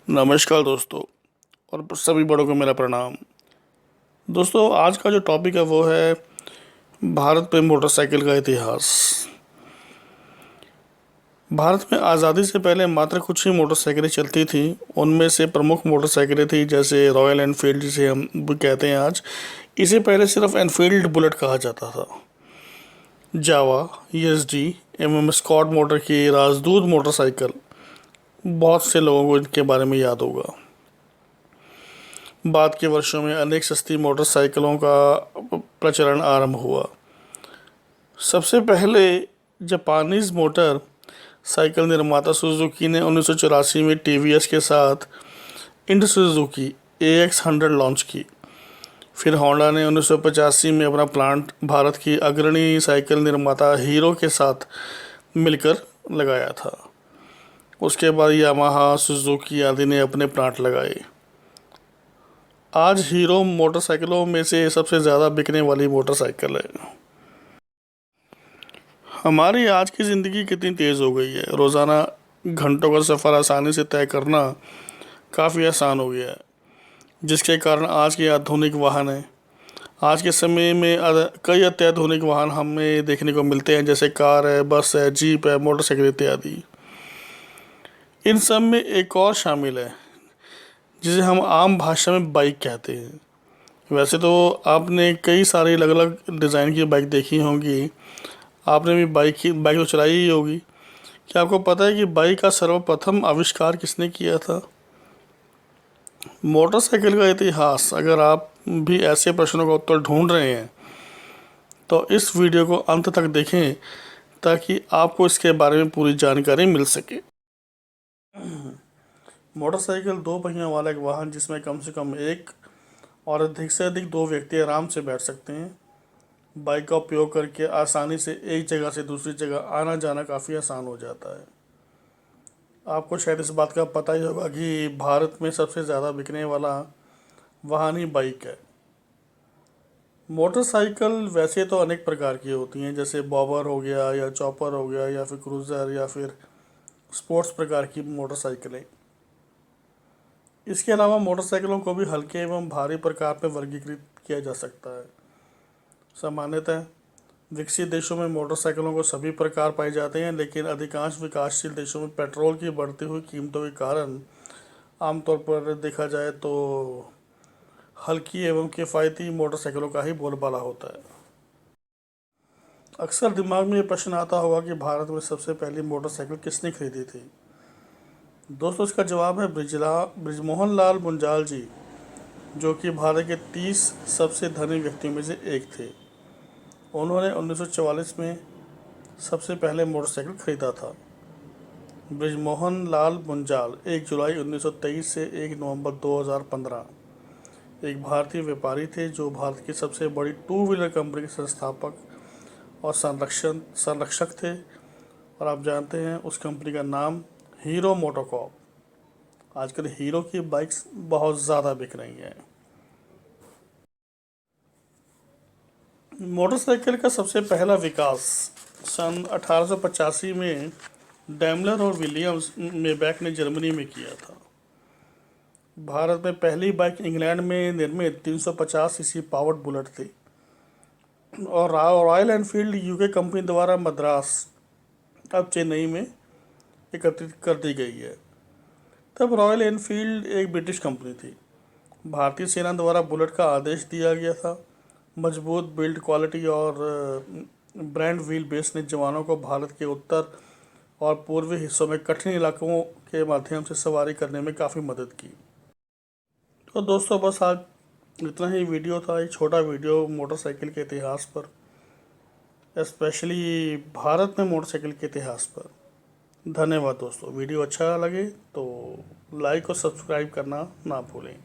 नमस्कार दोस्तों, और सभी बड़ों को मेरा प्रणाम। दोस्तों, आज का जो टॉपिक है वो है भारत में मोटरसाइकिल का इतिहास। भारत में आज़ादी से पहले मात्र कुछ ही मोटरसाइकिलें चलती थी। उनमें से प्रमुख मोटरसाइकिलें थी जैसे रॉयल एनफील्ड, जिसे हम भी कहते हैं आज। इसे पहले सिर्फ एनफील्ड बुलेट कहा जाता था। जावा, एसडी एवं स्कॉट मोटर की राजदूत मोटरसाइकिल, बहुत से लोगों को इनके बारे में याद होगा। बाद के वर्षों में अनेक सस्ती मोटरसाइकिलों का प्रचलन आरंभ हुआ। सबसे पहले जापानीज मोटर साइकिल निर्माता सुजुकी ने 1984 में टीवीएस के साथ इंड सुजुकी AX100 लॉन्च की। फिर होंडा ने 1985 में अपना प्लांट भारत की अग्रणी साइकिल निर्माता हीरो के साथ मिलकर लगाया था। उसके बाद यामाहा, सुजुकी आदि ने अपने प्लांट लगाए। आज हीरो मोटरसाइकिलों में से सबसे ज़्यादा बिकने वाली मोटरसाइकिल है। हमारी आज की ज़िंदगी कितनी तेज़ हो गई है। रोज़ाना घंटों का सफ़र आसानी से तय करना काफ़ी आसान हो गया है, जिसके कारण आज के आधुनिक वाहन हैं। आज के समय में कई अत्याधुनिक वाहन हमें देखने को मिलते हैं, जैसे कार है, बस है, जीप है, मोटरसाइकिल इत्यादि। इन सब में एक और शामिल है जिसे हम आम भाषा में बाइक कहते हैं। वैसे तो आपने कई सारी अलग अलग डिज़ाइन की बाइक देखी होंगी। आपने भी बाइक तो चलाई ही होगी। क्या आपको पता है कि बाइक का सर्वप्रथम आविष्कार किसने किया था? मोटरसाइकिल का इतिहास, अगर आप भी ऐसे प्रश्नों का उत्तर ढूंढ रहे हैं तो इस वीडियो को अंत तक देखें ताकि आपको इसके बारे में पूरी जानकारी मिल सके। मोटरसाइकिल दो पहियों वाला एक वाहन जिसमें कम से कम एक और अधिक से अधिक दो व्यक्ति आराम से बैठ सकते हैं। बाइक का उपयोग करके आसानी से एक जगह से दूसरी जगह आना जाना काफ़ी आसान हो जाता है। आपको शायद इस बात का पता ही होगा कि भारत में सबसे ज़्यादा बिकने वाला वाहन ही बाइक है। मोटरसाइकिल वैसे तो अनेक प्रकार की होती हैं, जैसे बॉबर हो गया या चॉपर हो गया या फिर क्रूज़र या फिर स्पोर्ट्स प्रकार की मोटरसाइकिलें। इसके अलावा मोटरसाइकिलों को भी हल्के एवं भारी प्रकार में वर्गीकृत किया जा सकता है। सामान्यतः विकसित देशों में मोटरसाइकिलों को सभी प्रकार पाए जाते हैं, लेकिन अधिकांश विकासशील देशों में पेट्रोल की बढ़ती हुई कीमतों के कारण आमतौर पर देखा जाए तो हल्की एवं किफ़ायती मोटरसाइकिलों का ही बोलबाला होता है। अक्सर दिमाग में ये प्रश्न आता होगा कि भारत में सबसे पहली मोटरसाइकिल किसने खरीदी थी। दोस्तों, इसका जवाब है बृजमोहन लाल मुंजाल जी, जो कि भारत के 30 सबसे धनी व्यक्तियों में से एक थे। उन्होंने 1944 में सबसे पहले मोटरसाइकिल खरीदा था। बृजमोहन लाल मुंजाल 1 जुलाई 1923 से 1 नवंबर 2015 एक भारतीय व्यापारी थे जो भारत की सबसे बड़ी टू व्हीलर कंपनी के संस्थापक और संरक्षक थे। और आप जानते हैं उस कंपनी का नाम हीरो मोटोकॉर्प। आजकल हीरो की बाइक्स बहुत ज़्यादा बिक रही हैं। मोटरसाइकिल का सबसे पहला विकास सन 1885 में डैमलर और विलियम्स मेबैक ने जर्मनी में किया था। भारत में पहली बाइक इंग्लैंड में निर्मित 350 सीसी पावर्ड बुलेट थी और रॉयल एनफील्ड यूके कंपनी द्वारा मद्रास, अब चेन्नई में एकत्रित कर दी गई है। तब रॉयल एनफील्ड एक ब्रिटिश कंपनी थी। भारतीय सेना द्वारा बुलेट का आदेश दिया गया था। मजबूत बिल्ड क्वालिटी और ब्रांड व्हील बेस ने जवानों को भारत के उत्तर और पूर्वी हिस्सों में कठिन इलाकों के माध्यम से सवारी करने में काफ़ी मदद की। तो दोस्तों, बस आज इतना ही वीडियो था, एक छोटा वीडियो मोटरसाइकिल के इतिहास पर, स्पेशली भारत में मोटरसाइकिल के इतिहास पर। धन्यवाद दोस्तों। वीडियो अच्छा लगे तो लाइक और सब्सक्राइब करना ना भूलें।